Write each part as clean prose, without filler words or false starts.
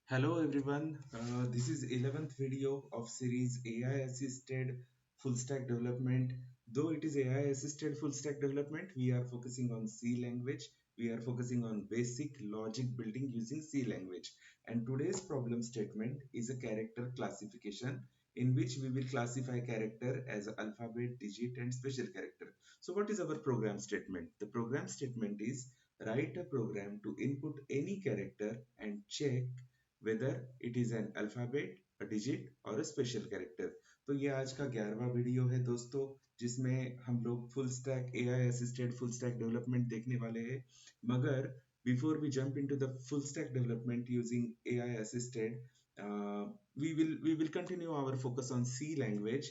Hello everyone, this is 11th video of series AI assisted full stack development. Though it is AI assisted full stack development, we are focusing on C language. We are focusing on basic logic building using C language. And today's problem statement is a character classification in which we will classify character as alphabet, digit and special character. So what is our program statement? The program statement is write a program to input any character and check whether it is an alphabet, a digit और a special character. तो ये आज का 11वां video है दोस्तों, जिसमें हम लोग full stack AI assisted full stack development देखने वाले हैं। मगर before we jump into the full stack development using AI assisted, we will continue our focus on C language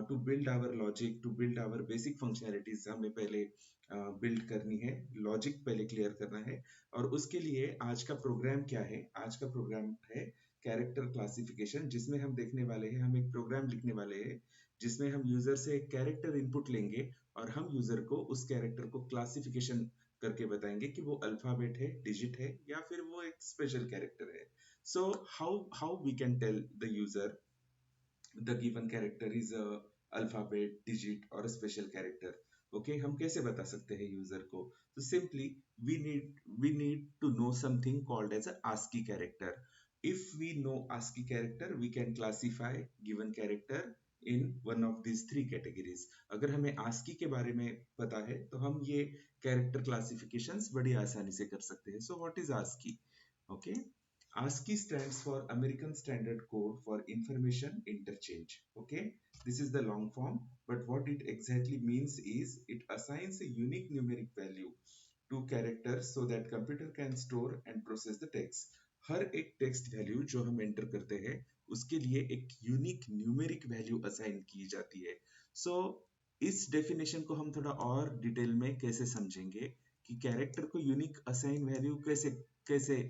to build our logic, to build our basic functionalities. हमें पहले build करनी है, logic पहले clear करना है। और उसके लिए आज का प्रोग्राम क्या है? आज का प्रोग्राम है कैरेक्टर क्लासिफिकेशन, जिसमें हम देखने वाले हैं, हम एक प्रोग्राम लिखने वाले हैं जिसमें हम यूजर से एक कैरेक्टर इनपुट लेंगे और हम यूजर को उस कैरेक्टर को क्लासिफिकेशन करके बताएंगे कि वो अल्फाबेट है, डिजिट है या फिर वो एक स्पेशल कैरेक्टर है। So how we can tell the user the given character is a alphabet, digit और स्पेशल कैरेक्टर। ओके, हम कैसे बता सकते हैं यूजर को? तो simply we need to know something called as a ASCII character. If we know ASCII character, we can classify given character in one of these three categories. अगर हमें ASCII के बारे में पता है तो हम ये कैरेक्टर क्लासिफिकेशंस बड़ी आसानी से कर सकते हैं। So what is ASCII? Okay, ASCII stands for American Standard Code for Information Interchange. Okay, this is the long form, but what it exactly means is it assigns a unique numeric value to characters so that computer can store and process the text. हर एक text value जो हम enter करते हैं उसके लिए एक unique numeric value assign की जाती है। सो इस डेफिनेशन को हम थोड़ा और डिटेल में कैसे समझेंगे कि कैरेक्टर को यूनिक असाइन वैल्यू कैसे कैसे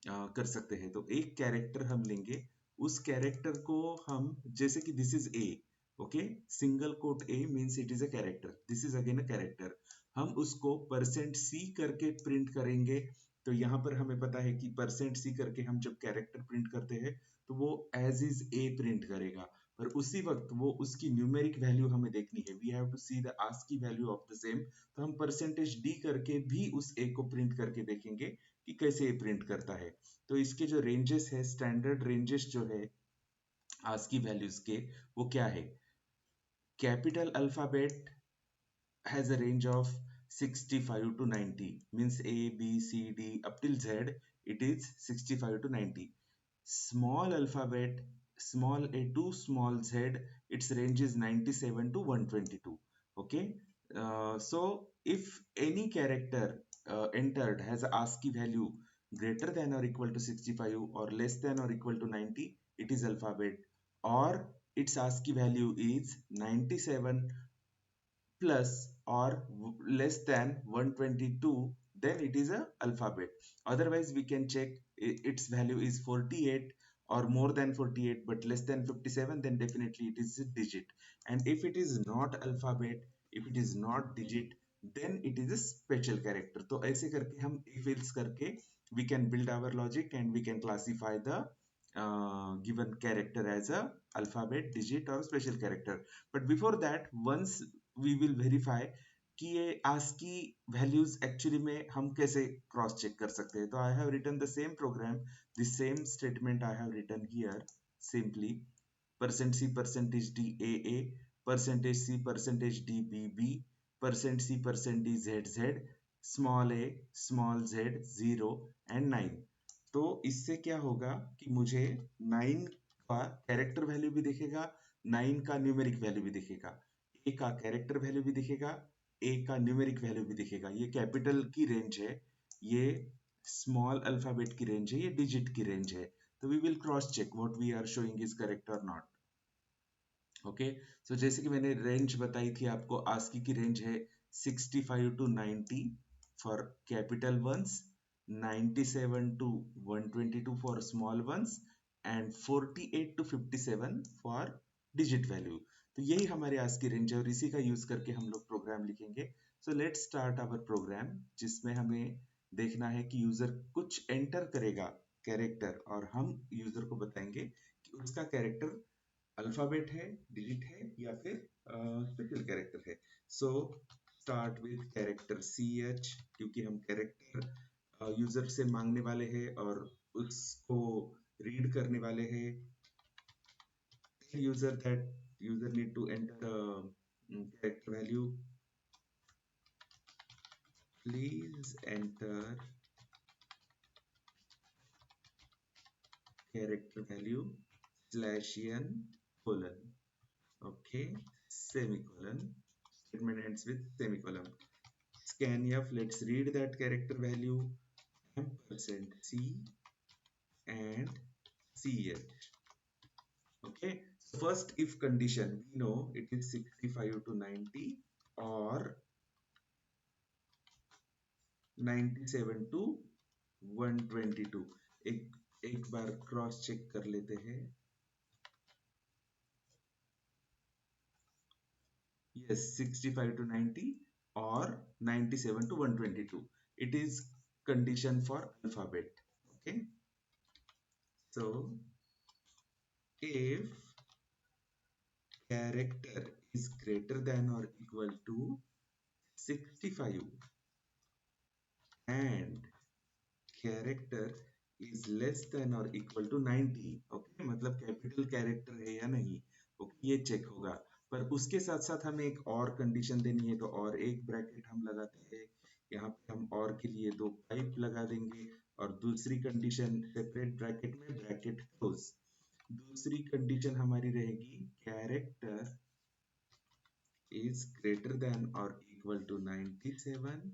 कर सकते हैं। तो एक कैरेक्टर हम लेंगे, उस कैरेक्टर को हम, जैसे कि this is a, okay, single cot A means it is a character, this is again a character. हम उसको परसेंट सी करके प्रिंट करेंगे। तो यहाँ पर हमें पता है कि परसेंट सी करके हम जब कैरेक्टर प्रिंट करते हैं तो वो एज इज ए प्रिंट करेगा, पर उसी वक्त वो उसकी न्यूमेरिक वैल्यू हमें देखनी है। We have to see the ASCII value of the same. तो हम परसेंटेज डी करके भी उस ए को प्रिंट करके देखेंगे कि कैसे ये प्रिंट करता है। तो इसके जो रेंजेस है, स्टैंडर्ड रेंजेस जो है आस्की वैल्यूज के, वो क्या है? Capital alphabet has a range of 65 to 90, means A, B, C, D up till Z, it is 65 to 90. Small alphabet, small a to small z, its range is 97 to 122. Okay, so if any character entered has a ASCII value greater than or equal to 65 or less than or equal to 90, it is alphabet, or its ASCII value is 97 plus or less than 122, then it is a alphabet. Otherwise we can check its value is 48 or more than 48 but less than 57, then definitely it is a digit. And if it is not alphabet, if it is not digit, then it is a special character. तो ऐसे करके हम if else करके we can build our logic and we can classify the given character as a alphabet, digit or special character. But before that, once we will verify कि ये ASCII values actually में हम कैसे cross check कर सकते हैं। तो I have written the same program, the same statement I have written here. Simply percent C percentage D AA, percentage C percentage D BB, percent C percent D ZZ, small a small z 0 and 9। तो इससे क्या होगा कि मुझे 9 का character value भी दिखेगा, 9 का न्यूमेरिक वैल्यू भी दिखेगा, ए का कैरेक्टर वैल्यू भी दिखेगा, ए का न्यूमेरिक वैल्यू भी दिखेगा। ये कैपिटल की रेंज है, ये स्मॉल अल्फाबेट की रेंज है, ये डिजिट की रेंज है। तो we will cross check what we are showing is correct और नॉट। ओके, सो जैसे कि मैंने रेंज बताई थी आपको, आस्की की रेंज है 65 to 90 for capital ones, 97 to 122 for small ones and 48 to 57 for digit value। तो यही हमारे आज की रेंज है और इसी का यूज करके हम लोग प्रोग्राम लिखेंगे। So let's start our program, जिसमें हमें देखना है कि यूजर कुछ एंटर करेगा कैरेक्टर, और हम यूजर को बताएंगे कि उसका कैरेक्टर अल्फाबेट है, डिजिट है, या फिर स्पेशल कैरेक्टर है। So start with character C H, क्योंकि हम कैरेक्टर यूजर से मांगने वाले हैं और उसको रीड करने वाले हैं। user that user need to enter character value. Please enter character value slash n colon. Okay, semicolon. Statement ends with semicolon. Scanf, let's read that character value, ampersand c and ch. Okay, so first if condition, we know it is 65 to 90 or 97 to 122. एक एक बार cross check कर लेते हैं। Yes, 65 to 90 or 97 to 122. It is condition for alphabet. Okay, so if character is greater than or equal to 65 and character is less than और equal to 90, okay, मतलब capital character है या नहीं, okay, ये check होगा। पर उसके साथ साथ हमें एक और कंडीशन देनी है, तो और एक ब्रैकेट हम लगाते हैं। यहाँ पे हम और के लिए दो पाइप लगा देंगे, और दूसरी कंडीशन सेपरेट ब्रैकेट में ब्रैकेट क्लोज। दूसरी कंडीशन हमारी रहेगी कैरेक्टर इज ग्रेटर देन और equal to 97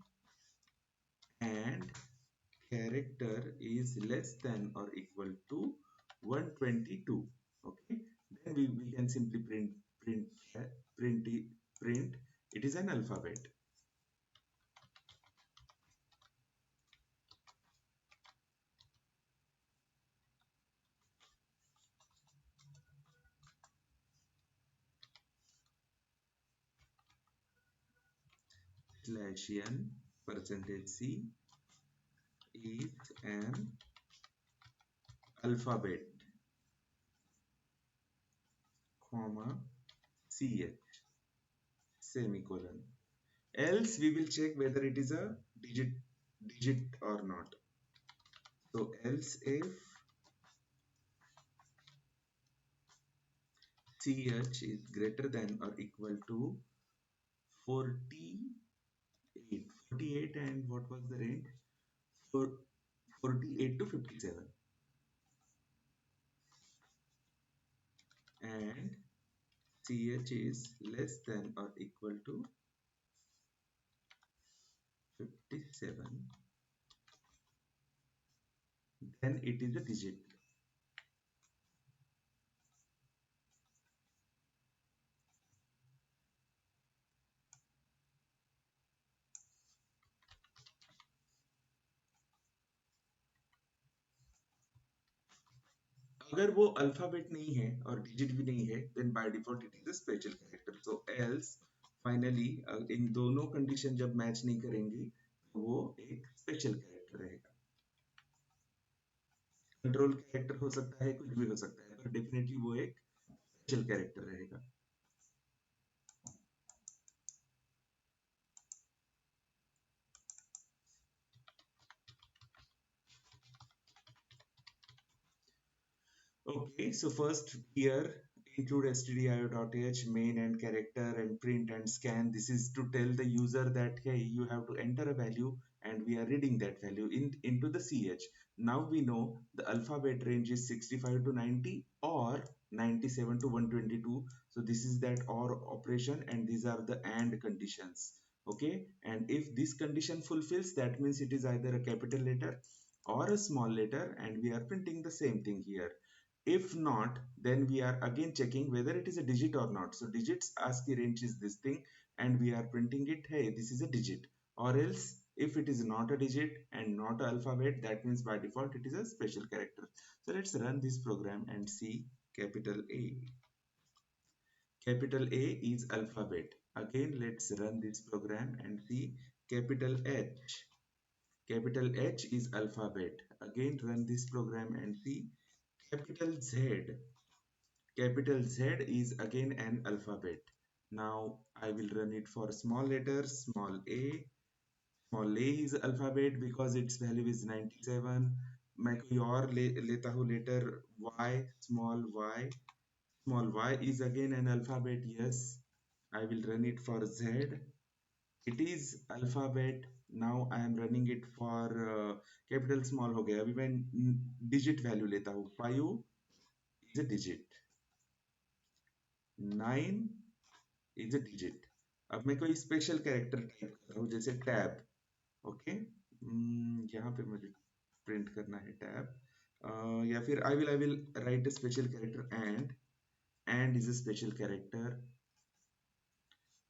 and character is less than or equal to 122. Okay, then we can simply print it is an alphabet. Slash n percentage c is an alphabet, comma ch, semicolon. Else we will check whether it is a digit or not. So else if ch is greater than or equal to 48, 48, and what was the range? For 48 to 57, and ch is less than or equal to 57, then it is a digit. अगर वो alphabet नहीं है और digit भी नहीं है, then by default it is a special character. So else finally इन दोनों condition जब मैच नहीं करेंगी, तो वो एक स्पेशल कैरेक्टर रहेगा। कंट्रोल कैरेक्टर हो सकता है, कुछ भी हो सकता है, पर डेफिनेटली वो एक स्पेशल कैरेक्टर रहेगा। Okay, so first here include stdio.h main and character and print and scan. This is to tell the user that hey, you have to enter a value and we are reading that value into the ch. Now we know the alphabet range is 65 to 90 or 97 to 122. So this is that or operation, and these are the and conditions. Okay, and if this condition fulfills, that means it is either a capital letter or a small letter, and we are printing the same thing here. If not, then we are again checking whether it is a digit or not. So digits ASCII range is this thing, and we are printing it, hey, this is a digit. Or else if it is not a digit and not an alphabet, that means by default it is a special character. So let's run this program and see. Capital A. Capital A is alphabet. Again, let's run this program and see. Capital H. Capital H is alphabet. again run this program and see capital Z. Capital Z is again an alphabet. Now I will run it for small letters, small a. Small a is alphabet because its value is 97. मैं कोई और लेता हूँ letter y, small y. Small y is again an alphabet, yes. I will run it for Z. It is alphabet. Now I am running it for capital small हो गया. अभी मैं digit value लेता हूँ. 5 is a digit. 9 is a digit. अब मैं कोई special character type कर रहा हूँ जैसे टैब. ओके, यहाँ पे मुझे प्रिंट करना है टैब. या फिर I will write a special character and is a special character.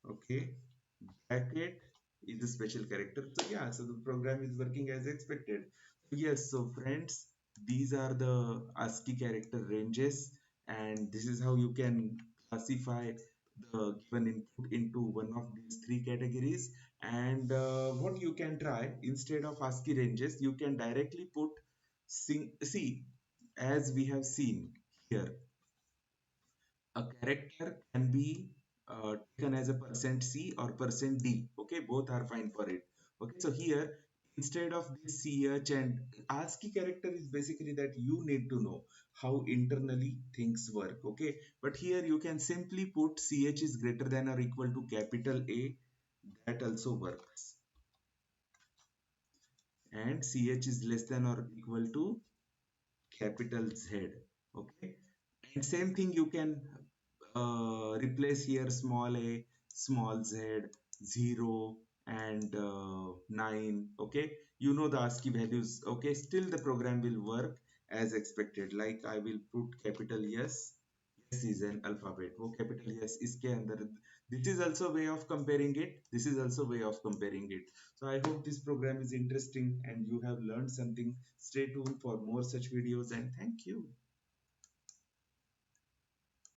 Okay, bracket is a special character. So yeah, so the program is working as expected. Yes, so friends, these are the ASCII character ranges, and this is how you can classify the given input into one of these three categories. And what you can try, instead of ASCII ranges, you can directly put see, as we have seen here, a character can be taken as a percent %C or percent %D. Okay, both are fine for it. Okay, so here instead of this CH and ASCII character is basically that you need to know how internally things work. Okay, but here you can simply put CH is greater than or equal to capital A. That also works. And CH is less than or equal to capital Z. Okay, and same thing you can replace here small a, small z, 0 and 9. Okay, you know the ASCII values. Okay, still the program will work as expected. Like I will put capital S. S is an alphabet. वो capital S इसके अंदर. This is also way of comparing it. This is also way of comparing it. So I hope this program is interesting and you have learned something. Stay tuned for more such videos and thank you.